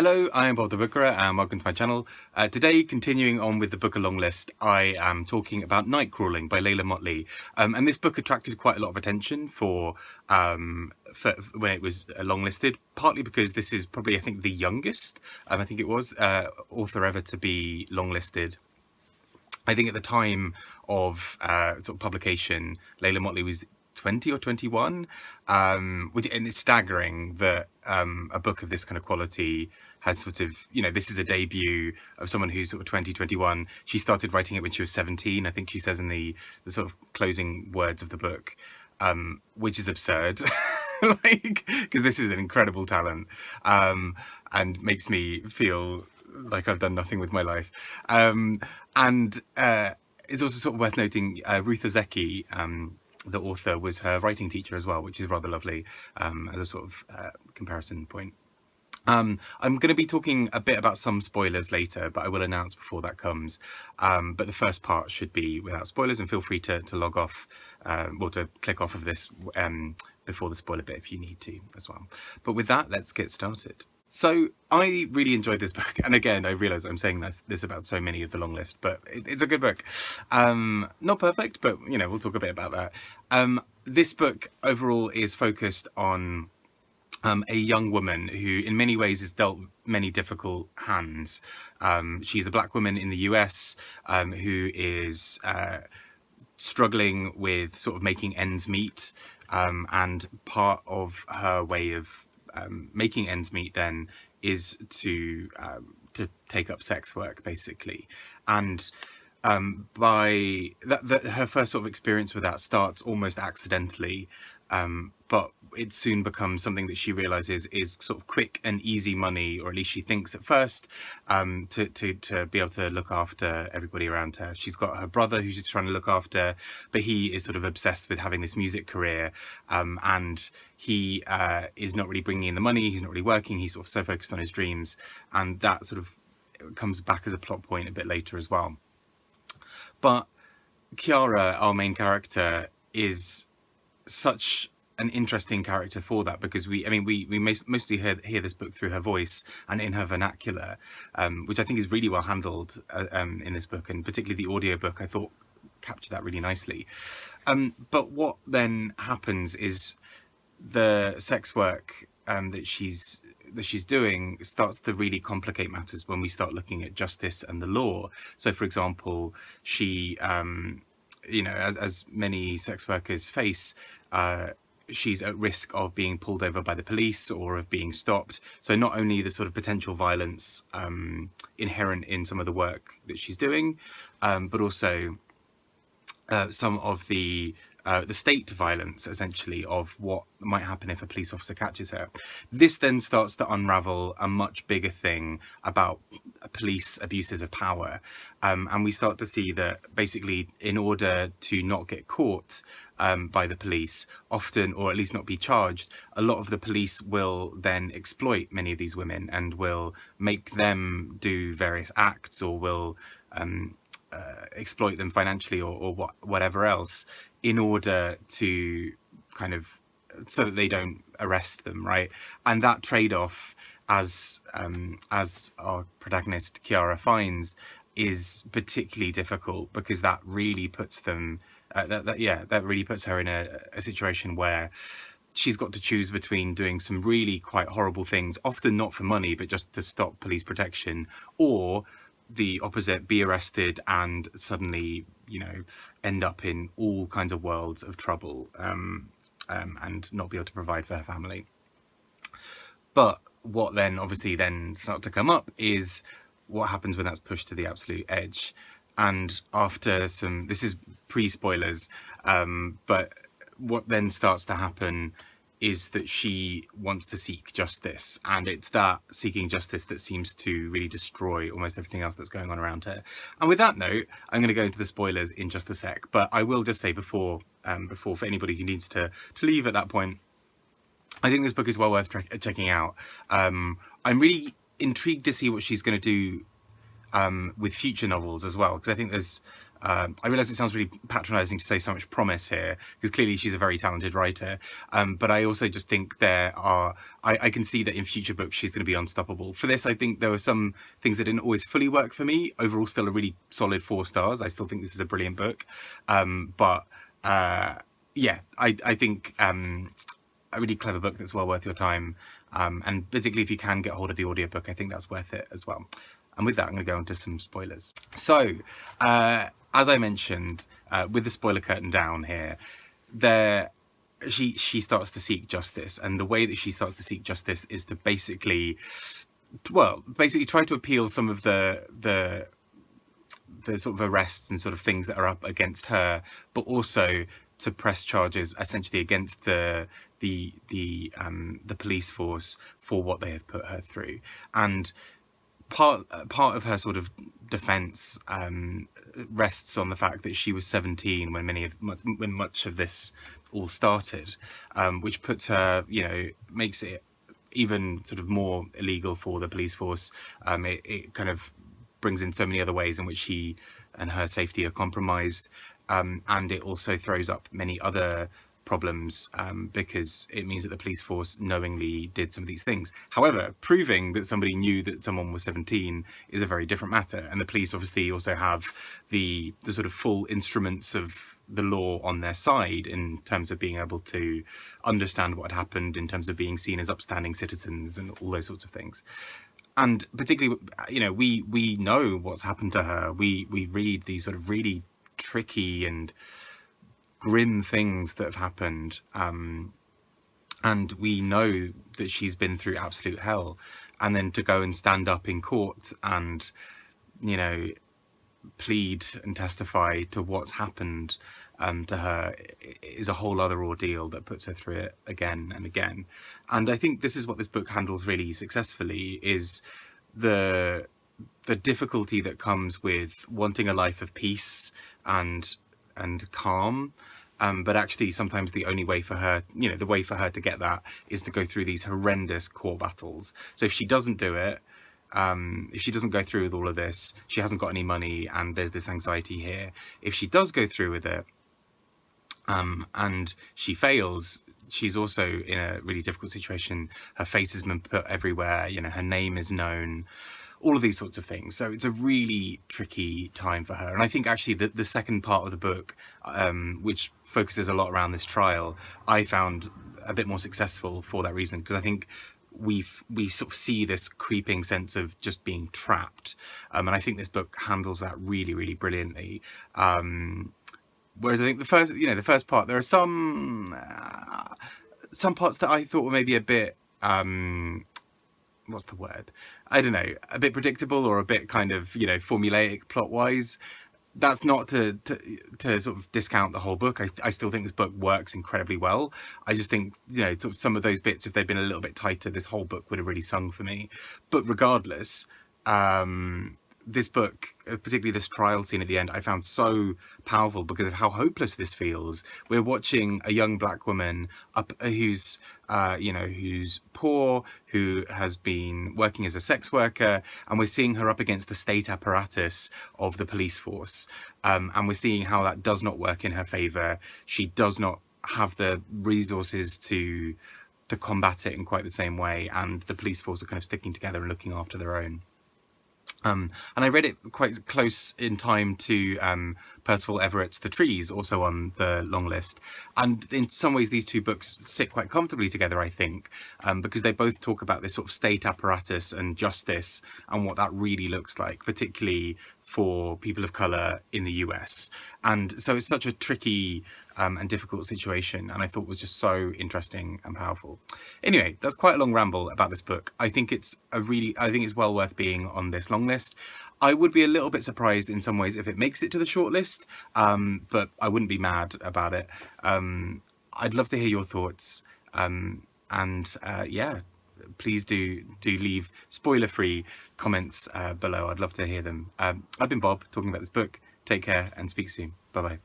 Hello, I am Bob the Booker and welcome to my channel. Today, continuing on with the book Longlist, I am talking about Nightcrawling by Leila Mottley. And this book attracted quite a lot of attention for when it was longlisted, partly because this is probably, I think, the youngest, I think it was, author ever to be longlisted. I think at the time of sort of publication, Leila Mottley was 20 or 21, and it's staggering that a book of this kind of quality has sort of, this is a debut of someone who's sort of 20, 21. She started writing it when she was 17, I think she says in the sort of closing words of the book, which is absurd, because this is an incredible talent, and makes me feel like I've done nothing with my life. And it's also sort of worth noting, Ruth Ozeki, the author, was her writing teacher as well, which is rather lovely as a sort of comparison point. I'm going to be talking a bit about some spoilers later, but I will announce before that comes. But the first part should be without spoilers, and feel free to log off, or to click off of this before the spoiler bit if you need to as well. But with that, let's get started. So I really enjoyed this book, and again, I realise I'm saying this about so many of the long list, but it's a good book. Not perfect, but we'll talk a bit about that. This book overall is focused on a young woman who in many ways has dealt many difficult hands. She's a black woman in the US who is struggling with sort of making ends meet, and part of her way of making ends meet then is to take up sex work, basically. And by that, her first sort of experience with that starts almost accidentally, but it soon becomes something that she realizes is sort of quick and easy money, or at least she thinks at first, to be able to look after everybody around her. She's got her brother who she's trying to look after, but he is sort of obsessed with having this music career, and he is not really bringing in the money, he's not really working, he's sort of so focused on his dreams, and that sort of comes back as a plot point a bit later as well. But Kiara, our main character, is such an interesting character for that, because we mostly hear this book through her voice and in her vernacular, which I think is really well handled in this book, and particularly the audiobook I thought captured that really nicely. But what then happens is the sex work that she's doing starts to really complicate matters when we start looking at justice and the law. So for example, she as many sex workers face, she's at risk of being pulled over by the police or of being stopped. So not only the sort of potential violence inherent in some of the work that she's doing, but also some of the state violence, essentially, of what might happen if a police officer catches her. This then starts to unravel a much bigger thing about police abuses of power, and we start to see that basically, in order to not get caught by the police, often, or at least not be charged, a lot of the police will then exploit many of these women and will make them do various acts, or will exploit them financially, or whatever else, in order to kind of, so that they don't arrest them, right? And that trade-off, as our protagonist Kiara finds, is particularly difficult, because that really puts them that really puts her in a situation where she's got to choose between doing some really quite horrible things, often not for money but just to stop police protection, or the opposite, be arrested and suddenly end up in all kinds of worlds of trouble, and not be able to provide for her family. But what then obviously then starts to come up is what happens when that's pushed to the absolute edge. And after some, this is pre-spoilers, but what then starts to happen is that she wants to seek justice, and it's that seeking justice that seems to really destroy almost everything else that's going on around her. And with that note, I'm going to go into the spoilers in just a sec, but I will just say before for anybody who needs to leave at that point, I think this book is well worth checking out. I'm really intrigued to see what she's going to do with future novels as well, because I think there's I realise it sounds really patronising to say so much promise here, because clearly she's a very talented writer, but I also just think I can see that in future books she's going to be unstoppable. For this, I think there were some things that didn't always fully work for me. Overall, still a really solid 4 stars. I still think this is a brilliant book, yeah, I think a really clever book that's well worth your time, and particularly if you can get hold of the audiobook, I think that's worth it as well. And with that, I'm going to go into some spoilers. So, as I mentioned, with the spoiler curtain down here, she starts to seek justice, and the way that she starts to seek justice is to basically try to appeal some of the sort of arrests and sort of things that are up against her, but also to press charges essentially against the police force for what they have put her through. And part of her sort of defense rests on the fact that she was 17 when much of this all started, which puts her, makes it even sort of more illegal for the police force. It kind of brings in so many other ways in which she and her safety are compromised, and it also throws up many other problems, because it means that the police force knowingly did some of these things. However, proving that somebody knew that someone was 17 is a very different matter, and the police obviously also have the sort of full instruments of the law on their side in terms of being able to understand what had happened, in terms of being seen as upstanding citizens and all those sorts of things. And particularly, we know what's happened to her. We read these sort of really tricky and grim things that have happened, and we know that she's been through absolute hell, and then to go and stand up in court and plead and testify to what's happened to her is a whole other ordeal that puts her through it again and again. And I think this is what this book handles really successfully, is the difficulty that comes with wanting a life of peace and calm, but actually sometimes the only way for her, the way for her to get that is to go through these horrendous court battles. So if she doesn't do it, if she doesn't go through with all of this, she hasn't got any money, and there's this anxiety here. If she does go through with it, and she fails, she's also in a really difficult situation. Her face has been put everywhere, her name is known, all of these sorts of things. So it's a really tricky time for her. And I think actually the second part of the book, which focuses a lot around this trial, I found a bit more successful for that reason, because I think we sort of see this creeping sense of just being trapped, and I think this book handles that really, really brilliantly. Whereas I think the first part, there are some parts that I thought were maybe a bit what's the word? I don't know, a bit predictable, or a bit kind of formulaic plot wise. That's not to sort of discount the whole book. I still think this book works incredibly well. I just think, sort of some of those bits, if they'd been a little bit tighter, this whole book would have really sung for me. But regardless, this book, particularly this trial scene at the end, I found so powerful because of how hopeless this feels. We're watching a young black woman who's poor, who has been working as a sex worker, and we're seeing her up against the state apparatus of the police force, and we're seeing how that does not work in her favour. She does not have the resources to combat it in quite the same way, and the police force are kind of sticking together and looking after their own. And I read it quite close in time to Percival Everett's The Trees, also on the long list. And in some ways, these two books sit quite comfortably together, I think, because they both talk about this sort of state apparatus and justice and what that really looks like, particularly for people of colour in the US. And so it's such a tricky and difficult situation, and I thought was just so interesting and powerful. Anyway, that's quite a long ramble about this book. I think it's well worth being on this long list. I would be a little bit surprised in some ways if it makes it to the short list, but I wouldn't be mad about it. I'd love to hear your thoughts, yeah, please do leave spoiler-free comments below. I'd love to hear them. I've been Bob, talking about this book. Take care and speak soon. Bye bye.